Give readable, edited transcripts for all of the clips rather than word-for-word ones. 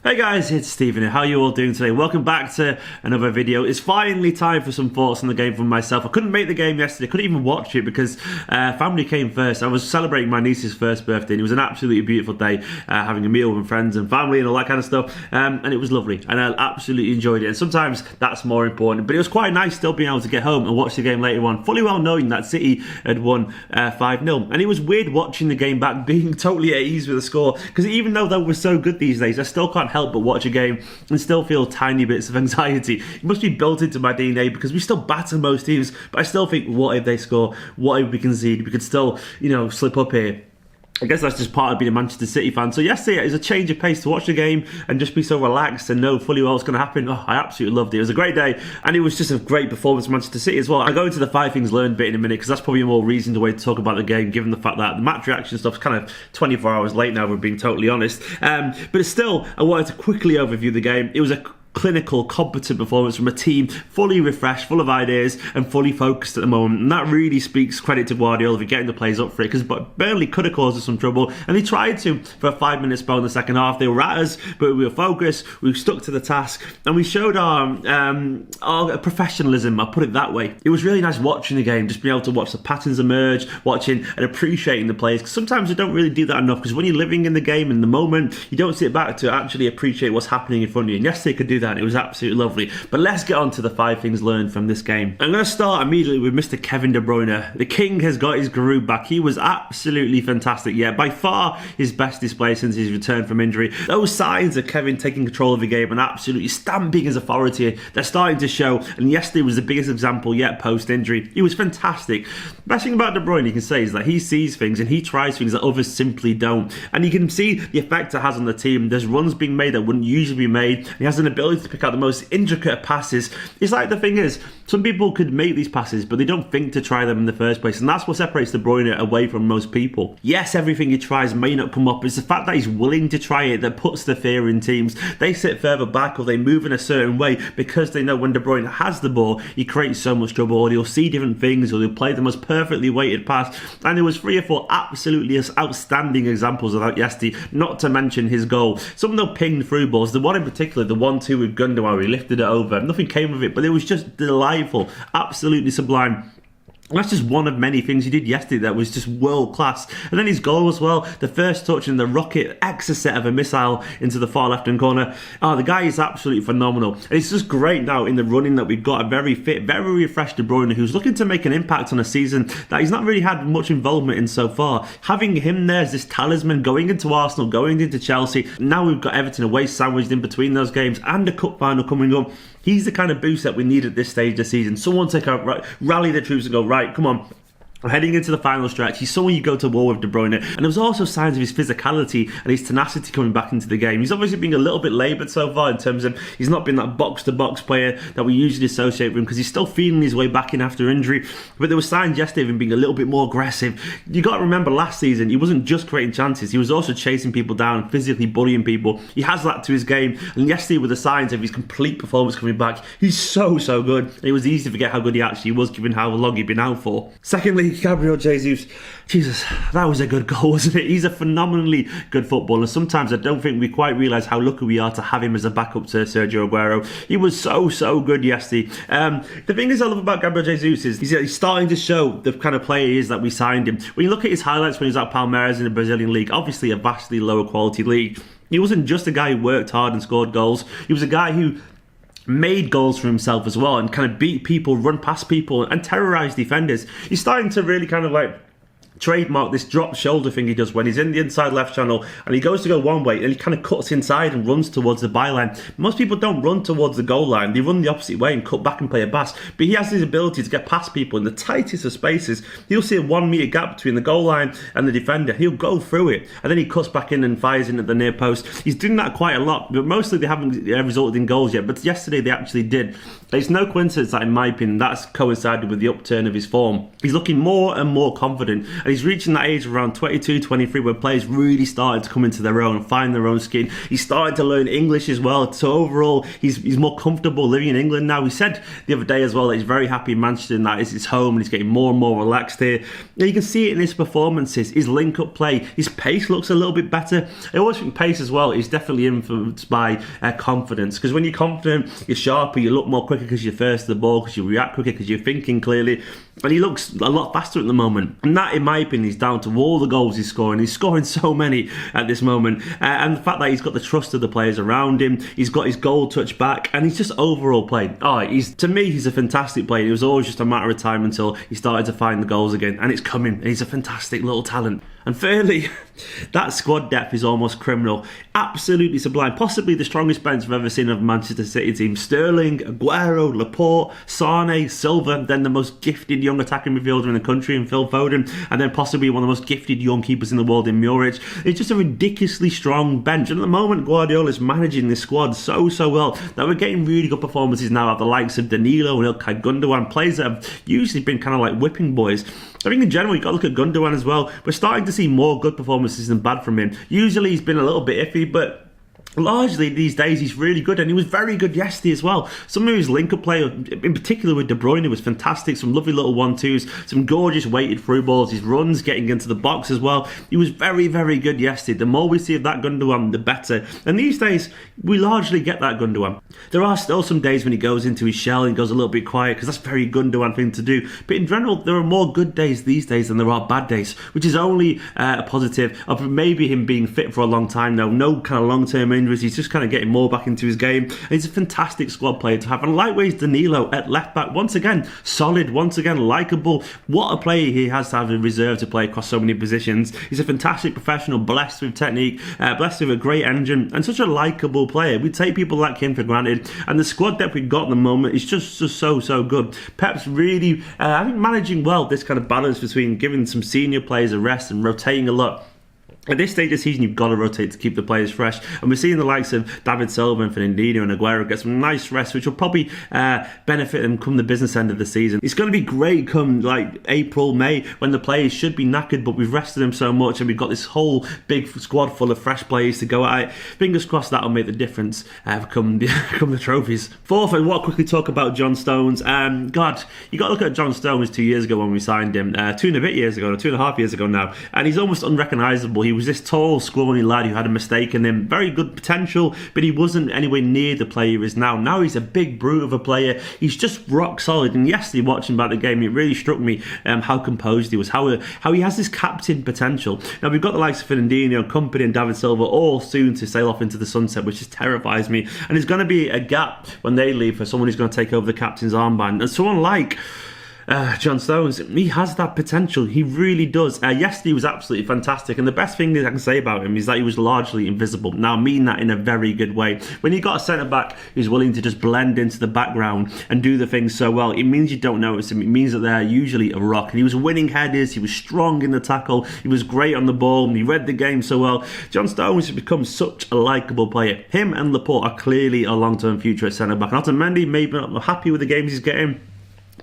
Hey guys, it's Stephen here. How are you all doing today? Welcome back to another video. It's finally time for some thoughts on the game from myself. I couldn't make the game yesterday, couldn't even watch it because family came first. I was celebrating my niece's first birthday and it was an absolutely beautiful day, having a meal with friends and family and all that kind of stuff, and it was lovely and I absolutely enjoyed it, and sometimes that's more important. But it was quite nice still being able to get home and watch the game later on, fully well knowing that City had won 5-0, and it was weird watching the game back, being totally at ease with the score, because even though they were so good these days, I still can't help but watch a game and still feel tiny bits of anxiety. It must be built into my DNA because we still batter most teams, but I still think, what if they score? What if we concede? We could still, slip up here. I guess that's just part of being a Manchester City fan. So yesterday it was a change of pace to watch the game and just be so relaxed and know fully well what's going to happen. Oh, I absolutely loved it. It was a great day, and it was just a great performance from Manchester City as well. I'll go into the 5 things learned bit in a minute because that's probably a more reasoned way to talk about the game, given the fact that the match reaction stuff's kind of 24 hours late now, if we're being totally honest. But still, I wanted to quickly overview the game. It was a clinical, competent performance from a team fully refreshed, full of ideas and fully focused at the moment, and that really speaks credit to Guardiola for getting the players up for it, because Burnley could have caused us some trouble and they tried to for a 5-minute spell in the second half. They were at us, but we were focused, we stuck to the task, and we showed our professionalism, I'll put it that way. It was really nice watching the game, just being able to watch the patterns emerge, watching and appreciating the players, because sometimes we don't really do that enough, because when you're living in the game in the moment, you don't sit back to actually appreciate what's happening in front of you, and yesterday could do that. It was absolutely lovely. But let's get on to the 5 things learned from this game. I'm going to start immediately with Mr. Kevin De Bruyne. The King has got his groove back. He was absolutely fantastic. Yeah, by far his best display since his return from injury. Those signs of Kevin taking control of the game and absolutely stamping his authority, they're starting to show. And yesterday was the biggest example yet post-injury. He was fantastic. Best thing about De Bruyne you can say is that he sees things and he tries things that others simply don't. And you can see the effect it has on the team. There's runs being made that wouldn't usually be made. He has an ability to pick out the most intricate passes. It's like, the thing is, some people could make these passes, but they don't think to try them in the first place, and that's what separates De Bruyne away from most people. Yes, everything he tries may not come up. It's the fact that he's willing to try it that puts the fear in teams. They sit further back or they move in a certain way because they know when De Bruyne has the ball, he creates so much trouble, or he'll see different things, or he'll play the most perfectly weighted pass. And there was 3 or 4 absolutely outstanding examples of that yesterday, not to mention his goal. Some of them pinged through balls. The one in particular, the 1-2 with Gundogan, where he lifted it over. Nothing came of it, but it was just delightful, absolutely sublime. And that's just one of many things he did yesterday that was just world class. And then his goal as well, the first touch and the rocket exocet of a missile into the far left hand corner. Oh, the guy is absolutely phenomenal. And it's just great now in the running that we've got a very fit, very refreshed De Bruyne, who's looking to make an impact on a season that he's not really had much involvement in so far. Having him there as this talisman going into Arsenal, going into Chelsea. Now we've got Everton away sandwiched in between those games and a cup final coming up. He's the kind of boost that we need at this stage of the season. Someone take out, rally the troops and go, right, come on. I'm heading into the final stretch. He's someone you go to war with, De Bruyne. And there was also signs of his physicality and his tenacity coming back into the game. He's obviously been a little bit laboured so far in terms of he's not been that box-to-box player that we usually associate with him, because he's still feeling his way back in after injury. But there were signs yesterday of him being a little bit more aggressive. You got to remember, last season, he wasn't just creating chances. He was also chasing people down, physically bullying people. He has that to his game. And yesterday, with the signs of his complete performance coming back, he's so good. And it was easy to forget how good he actually was, given how long he'd been out for. Secondly, Gabriel Jesus. Jesus, that was a good goal, wasn't it? He's a phenomenally good footballer. Sometimes I don't think we quite realise how lucky we are to have him as a backup to Sergio Aguero. He was so good yesterday. The thing is I love about Gabriel Jesus is he's starting to show the kind of player he is that we signed him. When you look at his highlights when he was at Palmeiras in the Brazilian league, obviously a vastly lower quality league, he wasn't just a guy who worked hard and scored goals. He was a guy who made goals for himself as well and kind of beat people, run past people and terrorise defenders. He's starting to really kind of like trademark this drop shoulder thing he does when he's in the inside left channel and he goes to go one way and he kind of cuts inside and runs towards the byline. Most people don't run towards the goal line, they run the opposite way and cut back and play a pass, but he has his ability to get past people in the tightest of spaces. He'll see a 1 metre gap between the goal line and the defender, he'll go through it and then he cuts back in and fires in at the near post. He's doing that quite a lot, but mostly they haven't resulted in goals yet, but yesterday they actually did. It's no coincidence that, in my opinion, that's coincided with the upturn of his form. He's looking more and more confident, And he's reaching that age of around 22, 23 where players really started to come into their own and find their own skin. He's started to learn English as well. So overall, he's more comfortable living in England now. He said the other day as well that he's very happy in Manchester and that is his home, and he's getting more and more relaxed here. And you can see it in his performances, his link-up play, his pace looks a little bit better. I always think pace as well is definitely influenced by confidence, because when you're confident, you're sharper, you look more quicker because you're first to the ball, because you react quicker, because you're thinking clearly. And he looks a lot faster at the moment. And that, in my opinion, is down to all the goals he's scoring. He's scoring so many at this moment. And the fact that he's got the trust of the players around him, he's got his goal touch back, and he's just overall playing. To me, he's a fantastic player. It was always just a matter of time until he started to find the goals again. And it's coming. And he's a fantastic little talent. And thirdly, that squad depth is almost criminal. Absolutely sublime. Possibly the strongest bench I've ever seen of a Manchester City team. Sterling, Aguero, Laporte, Sane, Silva, then the most gifted young attacking midfielder in the country in Phil Foden, and then possibly one of the most gifted young keepers in the world in Muric. It's just a ridiculously strong bench. And at the moment, Guardiola is managing this squad so well that we're getting really good performances now at the likes of Danilo and Ilkay Gundogan, players that have usually been kind of like whipping boys. I think in general, you've got to look at Gundogan as well. We're starting to see more good performances than bad from him. Usually he's been a little bit iffy, but largely these days he's really good, and he was very good yesterday as well. Some of his link-up play, in particular with De Bruyne, was fantastic. Some lovely little 1-2s, some gorgeous weighted through balls, his runs getting into the box as well. He was very good yesterday. The more we see of that Gundogan, the better. And these days we largely get that Gundogan. There are still some days when he goes into his shell and goes a little bit quiet, because that's a very Gundogan thing to do. But in general, there are more good days these days than there are bad days, which is only a positive of maybe him being fit for a long time now. No kind of long-term injuries. He's just kind of getting more back into his game. And he's a fantastic squad player to have. And likewise, Danilo at left back, once again, solid, once again, likeable. What a player he has to have in reserve to play across so many positions. He's a fantastic professional, blessed with technique, blessed with a great engine, and such a likeable player. We take people like him for granted. And the squad depth we've got at the moment is just so good. Pep's really, I think, managing well this kind of balance between giving some senior players a rest and rotating a lot. At this stage of the season, you've got to rotate to keep the players fresh. And we're seeing the likes of David Silva and Fernandinho and Aguero get some nice rest, which will probably benefit them come the business end of the season. It's going to be great come like April, May, when the players should be knackered, but we've rested them so much and we've got this whole big squad full of fresh players to go at it. Fingers crossed that'll make the difference come the trophies. Fourth, I want to quickly talk about John Stones. God, you got to look at John Stones 2 years ago when we signed him. 2.5 years ago now. And he's almost unrecognisable. He was this tall, scrawny lad who had a mistake in him. Very good potential, but he wasn't anywhere near the player he is now. Now he's a big brute of a player. He's just rock solid. And yesterday, watching back the game, it really struck me how composed he was, how he has this captain potential. Now we've got the likes of Fernandinho, Kompany and David Silva all soon to sail off into the sunset, which just terrifies me. And there's going to be a gap when they leave for someone who's going to take over the captain's armband. And someone like John Stones, he has that potential. He really does. Yesterday was absolutely fantastic, and the best thing that I can say about him is that he was largely invisible. Now, I mean that in a very good way. When you got a centre back who's willing to just blend into the background and do the things so well, it means you don't notice him. It means that they're usually a rock. And he was winning headers. He was strong in the tackle. He was great on the ball. And he read the game so well. John Stones has become such a likeable player. Him and Laporte are clearly a long-term future at centre back. Not Mendy, maybe not happy with the games he's getting.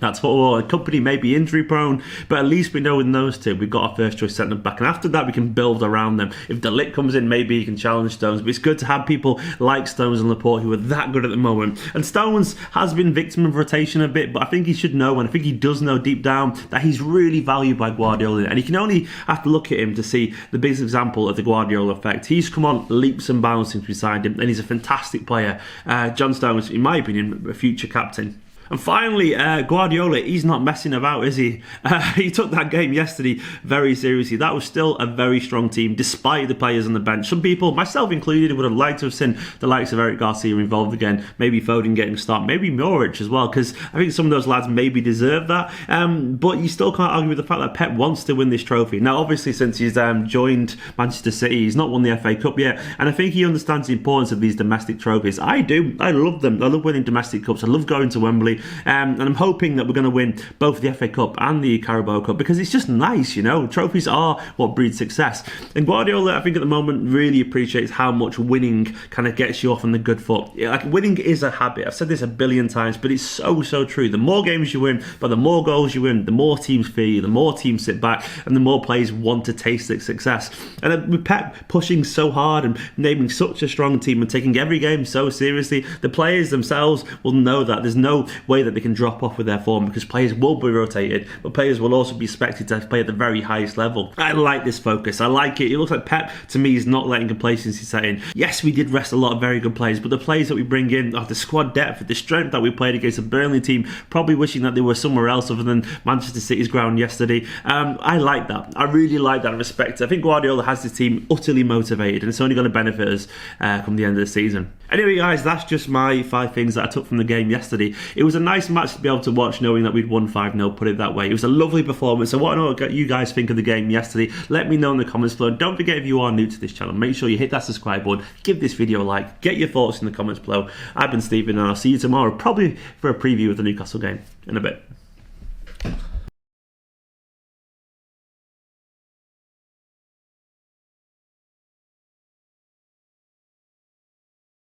That's what Kompany may be injury prone, but at least we know in those two we've got our first choice centre back, and after that we can build around them. If De Ligt comes in, maybe he can challenge Stones, but it's good to have people like Stones and Laporte who are that good at the moment. And Stones has been victim of rotation a bit, but I think he should know, and I think he does know deep down, that he's really valued by Guardiola, and you can only have to look at him to see the biggest example of the Guardiola effect. He's come on leaps and bounds since we signed him, and he's a fantastic player. John Stones, in my opinion, a future captain. And finally, Guardiola, he's not messing about, is he? He took that game yesterday very seriously. That was still a very strong team, despite the players on the bench. Some people, myself included, would have liked to have seen the likes of Eric Garcia involved again. Maybe Foden getting a start. Maybe Muric as well, because I think some of those lads maybe deserve that. But you still can't argue with the fact that Pep wants to win this trophy. Now, obviously, since he's joined Manchester City, he's not won the FA Cup yet. And I think he understands the importance of these domestic trophies. I do. I love them. I love winning domestic cups. I love going to Wembley. hopefully. And I'm hoping that we're going to win both the FA Cup and the Carabao Cup, because it's just nice, you know. Trophies are what breeds success. And Guardiola, I think at the moment, really appreciates how much winning kind of gets you off on the good foot. Yeah, like, winning is a habit. I've said this a billion times, but it's so true. The more games you win, but the more goals you win, the more teams fear you, the more teams sit back, and the more players want to taste the success. And with Pep pushing so hard and naming such a strong team and taking every game so seriously, the players themselves will know that there's no way that they can drop off with their form, because players will be rotated, but players will also be expected to play at the very highest level. I like this focus. I like it. It looks like Pep, to me, is not letting complacency set in. Yes, we did rest a lot of very good players, but the players that we bring in, the squad depth, the strength that we played against a Burnley team, probably wishing that they were somewhere else other than Manchester City's ground yesterday. I like that. I really like that. I respect it. I think Guardiola has his team utterly motivated, and it's only going to benefit us come the end of the season. Anyway, guys, that's just my 5 things that I took from the game yesterday. It was a nice match to be able to watch, knowing that we'd won 5-0, put it that way. It was a lovely performance. I want to know what you guys think of the game yesterday. Let me know in the comments below. Don't forget, if you are new to this channel, make sure you hit that subscribe button, give this video a like, get your thoughts in the comments below. I've been Stephen, and I'll see you tomorrow, probably for a preview of the Newcastle game in a bit.